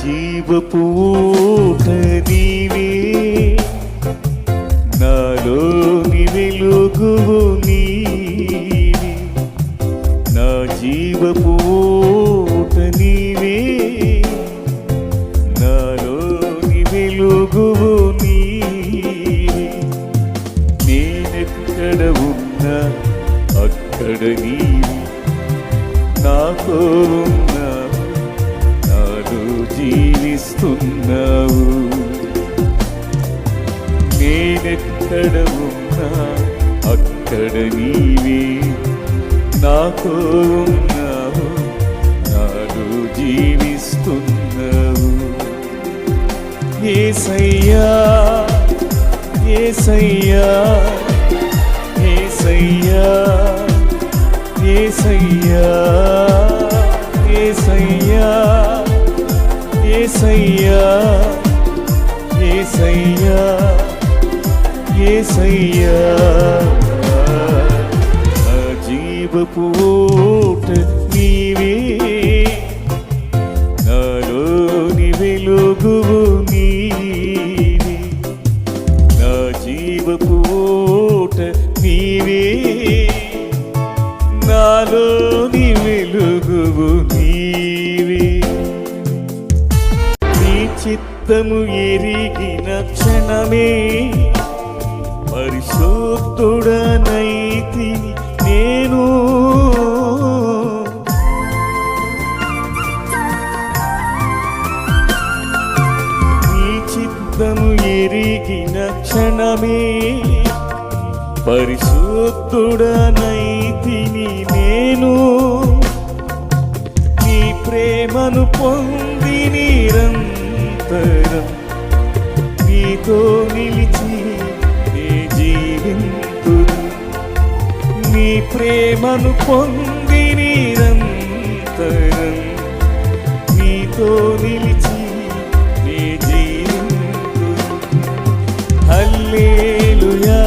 జీవపు ఊట నీవే, నాలోని వెలుగువు నీవే, నా జీవపు ఊట నీవే, నాలోని వెలుగువు నీవే. నేనెక్కడ ఉన్నా అక్కడ నీవే నాతో ఉన్నావు, నాలో జీవిస్తున్నావు. నేనెక్కడ ఉన్నా అక్కడ నీవే నాతో ఉన్నావు, నాలో జీవిస్తున్నావు. యేసయ్యా యేసయ్యా యేసయ్యా యేసయ్యా యేసయ్యా యేసయ్యా యేసయ్యా యేసయ్యా. నా జీవపు ఊట నీవే, నాలోని వెలుగువు నీవే, నా జీవపు ఊట నీవే, నాలోని వెలుగువు నీవే. నీ చిత్తము ఎరిగిన క్షణమే పరిశుద్ధుడనైతిని నేను. నీ చిత్తము ఎరిగిన క్షణమే పరిశుద్ధుడనైతిని నేను. నీ ప్రేమను పొంది నిరంతరం నీతో నిలిచి నీ జీవింతును. నీ ప్రేమను పొంది నిరంతరం నీతో నిలిచి నీ జీవింతును. హల్లెలూయా